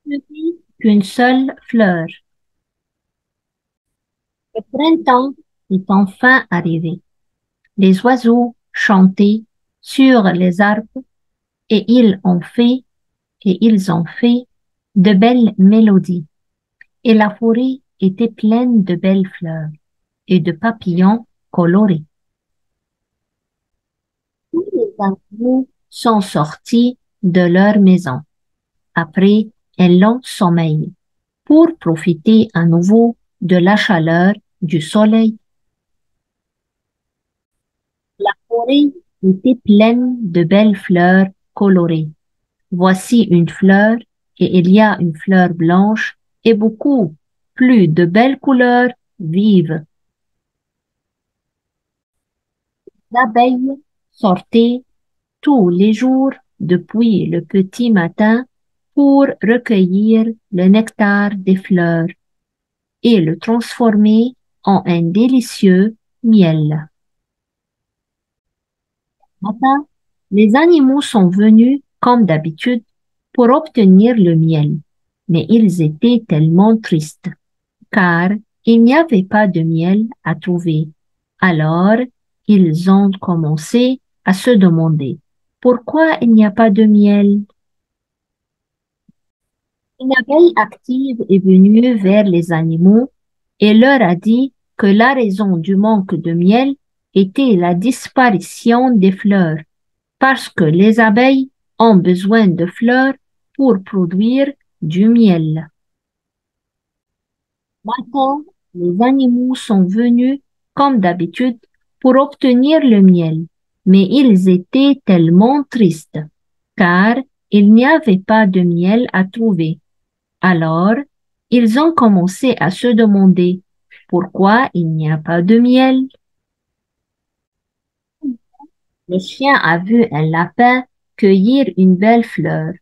Ne vit qu'une seule fleur. Le printemps est enfin arrivé. Les oiseaux chantaient sur les arbres et ils ont fait de belles mélodies. Et la forêt était pleine de belles fleurs et de papillons colorés. Tous les animaux sont sortis de leur maison après un long sommeil pour profiter à nouveau de la chaleur du soleil. La forêt était pleine de belles fleurs colorées. Voici une fleur et il y a une fleur blanche et beaucoup plus de belles couleurs vives. L'abeille sortait tous les jours depuis le petit matin pour recueillir le nectar des fleurs et le transformer en un délicieux miel. Matin, les animaux sont venus, comme d'habitude, pour obtenir le miel, mais ils étaient tellement tristes, car il n'y avait pas de miel à trouver. Alors, ils ont commencé à se demander pourquoi il n'y a pas de miel. Une abeille active est venue vers les animaux et leur a dit que la raison du manque de miel était la disparition des fleurs, parce que les abeilles ont besoin de fleurs pour produire du miel. Maintenant, les animaux sont venus, comme d'habitude, pour obtenir le miel, mais ils étaient tellement tristes, car il n'y avait pas de miel à trouver. Alors, ils ont commencé à se demander pourquoi il n'y a pas de miel. Le chien a vu un lapin cueillir une belle fleur.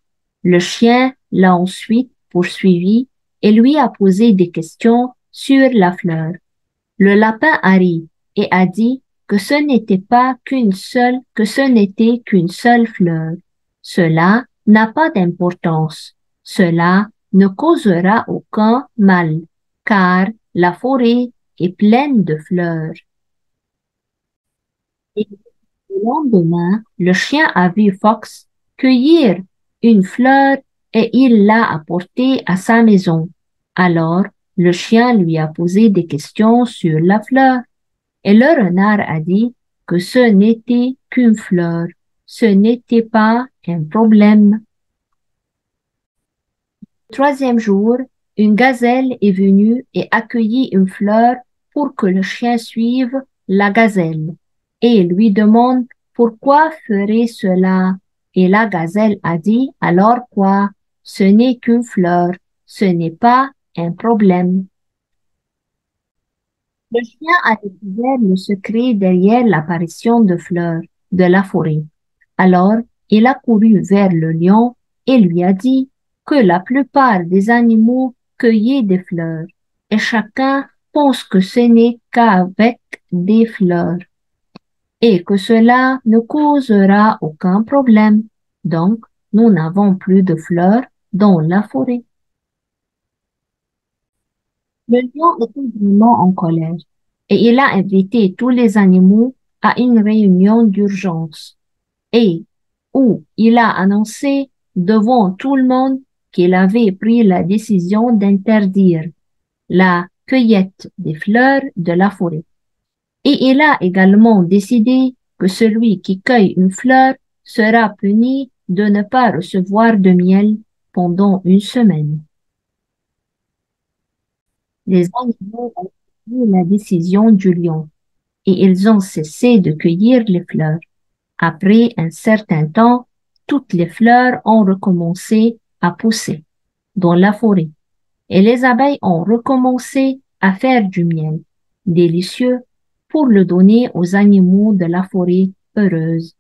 Le chien l'a ensuite poursuivi et lui a posé des questions sur la fleur. Le lapin a ri et a dit que ce n'était qu'une seule fleur. Cela n'a pas d'importance. Cela ne causera aucun mal, car la forêt est pleine de fleurs. Et le lendemain, le chien a vu Fox cueillir une fleur et il l'a apportée à sa maison. Alors, le chien lui a posé des questions sur la fleur. Et le renard a dit que ce n'était qu'une fleur, ce n'était pas un problème. Le troisième jour, une gazelle est venue et accueillit une fleur pour que le chien suive la gazelle. Et il lui demande pourquoi ferait cela. Et la gazelle a dit alors quoi? Ce n'est qu'une fleur, ce n'est pas un problème. Le chien a découvert le secret derrière l'apparition de fleurs de la forêt. Alors, il a couru vers le lion et lui a dit que la plupart des animaux cueillaient des fleurs et chacun pense que ce n'est qu'avec des fleurs et que cela ne causera aucun problème. Donc, nous n'avons plus de fleurs dans la forêt. Le lion était vraiment en colère et il a invité tous les animaux à une réunion d'urgence et où il a annoncé devant tout le monde qu'il avait pris la décision d'interdire la cueillette des fleurs de la forêt. Et il a également décidé que celui qui cueille une fleur sera puni de ne pas recevoir de miel pendant une semaine. Les animaux ont suivi la décision du lion et ils ont cessé de cueillir les fleurs. Après un certain temps, toutes les fleurs ont recommencé à pousser dans la forêt et les abeilles ont recommencé à faire du miel délicieux pour le donner aux animaux de la forêt heureuse.